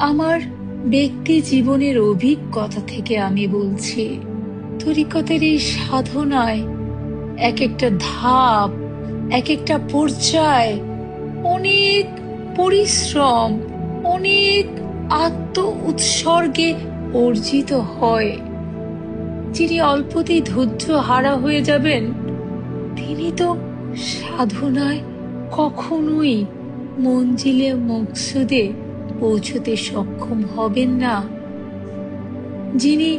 আমার ব্যক্তি জীবনের অভিজ্ঞতা থেকে আমি বলছি, তরিকতের এই সাধনায় এক একটা ধাপ, এক একটা পর্যায় অনেক পরিশ্রম, অনেক আত্ম উৎসর্গে অর্জিত হয়। যিনি অল্পতেই ধৈর্য হারা হয়ে যাবেন, তিনি তো সাধনায় কখনোই মঞ্জিলে মকসুদে পৌঁছতে সক্ষম হবেন না। যিনি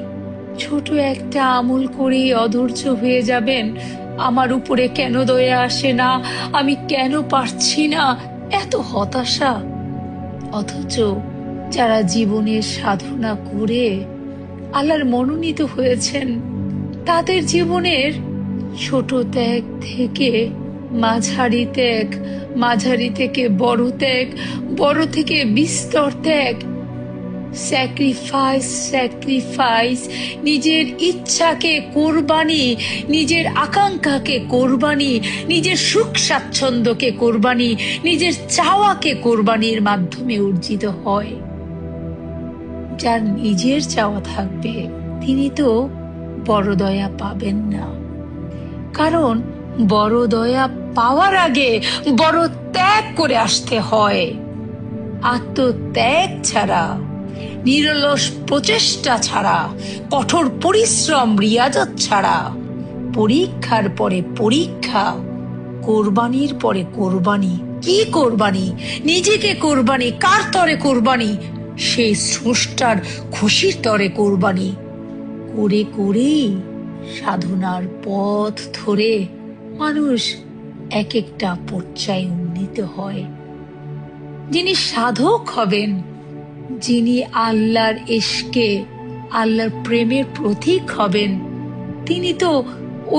ছোট একটা আমল করেই অধৈর্য হয়ে যাবেন, আমার উপরে কেন দয়া আসে না, আমি কেন পারছি না, এত হতাশা। অথচ যারা জীবনের সাধনা করে আল্লাহর মনোনীত হয়েছেন, তাদের জীবনের ছোট ত্যাগ থেকে মাঝারি ত্যাগ, মাঝারি থেকে বড় ত্যাগ, বড় থেকে বিস্তর ত্যাগ, স্যাক্রিফাইস, নিজের ইচ্ছাকে কোরবানি, নিজের আকাঙ্ক্ষাকে কোরবানি, নিজের সুখ স্বাচ্ছন্দ্যকে কোরবানি, নিজের চাওয়াকে কোরবানির মাধ্যমে অর্জিত হয়। যার নিজের চাওয়া থাকবে, তিনি তো বড় দয়া পাবেন না। কারণ বড় দয়া পাওয়ার আগে বড় ত্যাগ করে আসতে হয়। আত্মত্যাগ ছাড়া, নিরলস প্রচেষ্টা ছাড়া, কঠোর পরিশ্রম রিয়াজত ছাড়া, পরীক্ষার পরে পরীক্ষা, কোরবানির পরে কোরবানি। কি কোরবানি? নিজেকে কোরবানি। কার তরে কোরবানি? সেই স্রষ্টার খুশির তরে কোরবানি। করে করেই সাধনার পথ ধরে মানুষ এক একটা পর্যায়ে উন্নীত হয়। যিনি সাধক হবেন, যিনি আল্লাহর ইশকে, আল্লাহর প্রেমের প্রতীক হবেন, তিনি তো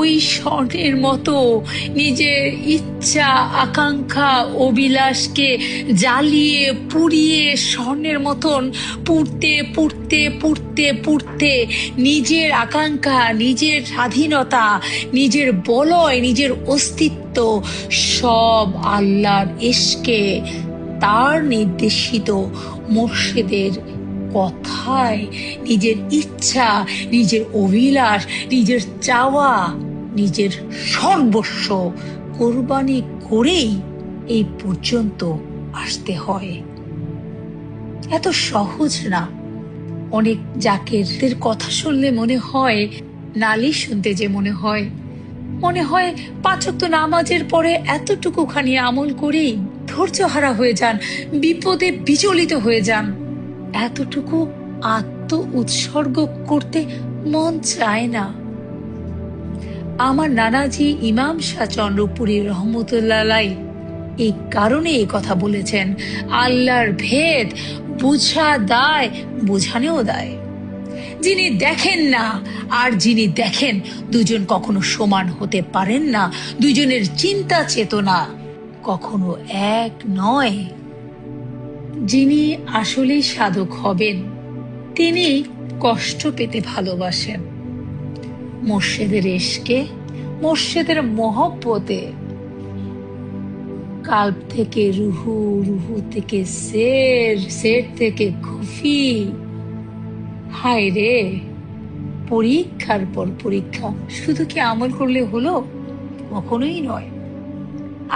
ওই স্বর্ণের মতো নিজের ইচ্ছা, আকাঙ্ক্ষা, অভিলাষকে জ্বালিয়ে পুড়িয়ে স্বর্ণের মতন পুড়তে পুড়তে পুড়তে পুড়তে নিজের আকাঙ্ক্ষা, নিজের স্বাধীনতা, নিজের বলয়, নিজের অস্তিত্ব সব আল্লাহর ইশকে, তার নির্দেশিত মুর্শিদের কথায় নিজের ইচ্ছা, নিজের অভিলাষ, নিজের চাওয়া, নিজের সর্বস্ব কোরবানি করেই এই পর্যন্ত আসতে হয়। এত সহজ না। অনেক জাকেরদের কথা শুনলে মনে হয়, নালিশ শুনতে যে মনে হয় 5 ওয়াক্ত নামাজের পরে এতটুকু খানি আমল করেই ধৈর্য হারা হয়ে যান, বিপদে বিচলিত হয়ে যান। এতটুকু আত্ম উৎসর্গ করতে মন চায় না। আমার নানাজি ইমাম শাহ চন্দ্রপুরী রহমতুল্লাহ আলাইহ এই কারণে এই কথা বলেছেন, আল্লাহর ভেদ বুঝা দায়, বোঝানেও দায়। যিনি দেখেন না আর যিনি দেখেন, দুজন কখনো সমান হতে পারেন না। দুজনের চিন্তা চেতনা কখনো এক নয়। যিনি আসলেই সাধক হবেন, তিনি কষ্ট পেতে ভালোবাসেন। মুর্শিদের ইশকে, মুর্শিদের মহব্বতে কাল্ব থেকে রুহু, রুহু থেকে সের, সের থেকে খুফি। হায় রে, পরীক্ষার পর পরীক্ষা। শুধু কি আমল করলে হলো? কখনোই নয়।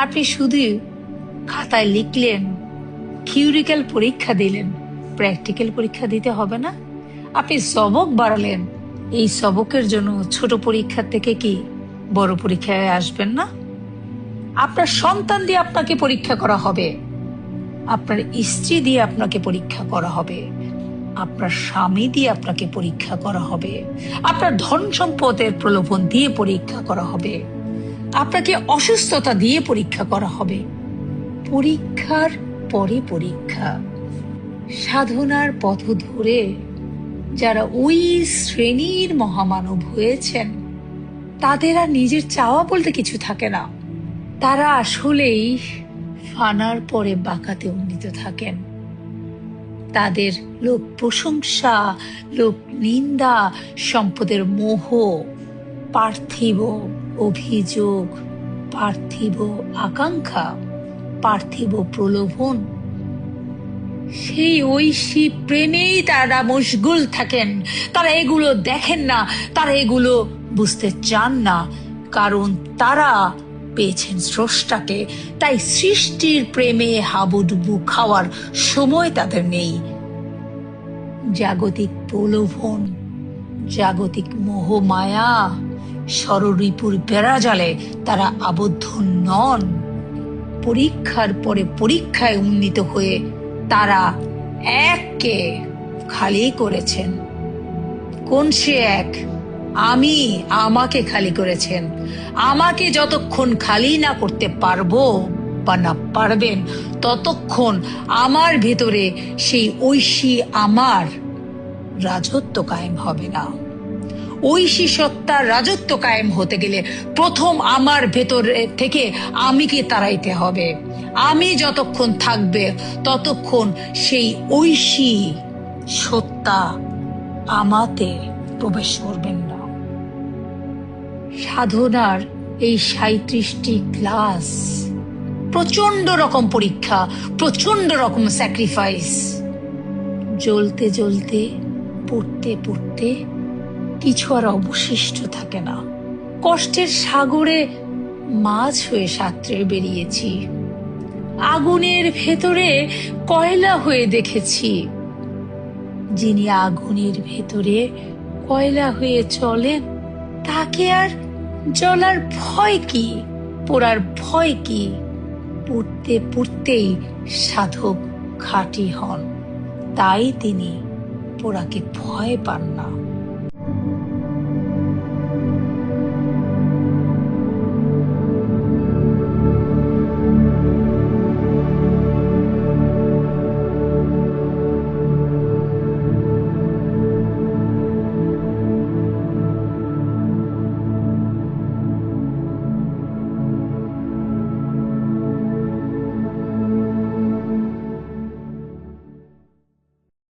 আপনি শুধু খাতায় লিখলেন, থিওরিক্যাল পরীক্ষা দিলেন, প্র্যাকটিক্যাল পরীক্ষা দিতে হবে না। আপনি সবক বাড়ালেন, এই সবকের জন্য ছোট পরীক্ষার থেকে কি বড় পরীক্ষায় আসবেন না? আপনার সন্তান দিয়ে আপনাকে পরীক্ষা করা হবে, আপনার স্ত্রী দিয়ে আপনাকে পরীক্ষা করা হবে, আপনার স্বামী দিয়ে আপনাকে পরীক্ষা করা হবে, আপনার ধন সম্পদের প্রলোভন দিয়ে পরীক্ষা করা হবে, আপনাকে অসুস্থতা দিয়ে পরীক্ষা করা হবে। পরীক্ষার পরে পরীক্ষা। সাধনার পথ ধরে যারা ওই শ্রেণীর মহামানব হয়েছেন, তাদের আর নিজের চাওয়া বলতে কিছু থাকে না। তারা আসলেই ফানার পরে বাঁকাতে উন্নীত থাকেন। তাদের লোক প্রশংসা, লোক নিন্দা, সম্পদের মোহ, পার্থিব অভিযোগ, পার্থিব আকাঙ্ক্ষা, পার্থিব প্রলোভন সেই ঐশী প্রেমেই তারা মশগুল থাকেন। তারা এগুলো দেখেন না, তারা এগুলো বুঝতে চান না, কারণ তারা পেয়েছেন স্রষ্টাকে। তাই সৃষ্টির প্রেমে হাবুডুবু খাওয়ার সময় তাদের নেই। জাগতিক প্রলোভন, জাগতিক মোহ মায়া, ষড়রিপুর বেড়াজালে তারা আবদ্ধ নন। পরীক্ষার পরে পরীক্ষায় উন্নীত হয়ে তারা এককে খালি করেছেন। কোন সে এক? আমি আমাকে খালি করেছেন। আমাকে যতক্ষণ খালি না করতে পারবো বা না পারবেন, ততক্ষণ আমার ভেতরে সেই ঐশী আমার রাজত্ব কায়েম হবে না। ঐশী সত্তার রাজত্ব কায়েম হতে গেলে প্রথম আমার ভেতরে থেকে আমিকে তাড়াইতে হবে। আমি যতক্ষণ থাকবে ততক্ষণ সেই ঐশী সত্তা আমাতে প্রবেশ করবেন না। সাধনার এই ৩৭টি ক্লাস প্রচন্ড রকম পরীক্ষা, প্রচন্ড রকম স্যাক্রিফাইস। জ্বলতে জ্বলতে, পড়তে পড়তে কিছু আর অবশিষ্ট থাকে না। কষ্টের সাগরে মাছ হয়ে সাঁতরে বেরিয়েছি। আগুনের ভেতরে কয়লা হয়ে দেখেছি। যিনি আগুনের ভেতরে কয়লা হয়ে চলেন, তাকে আর জ্বলার ভয় কি, পোড়ার ভয় কি? পড়তে পড়তেই সাধক খাঁটি হন, তাই তিনি পোড়াকে ভয় পান না।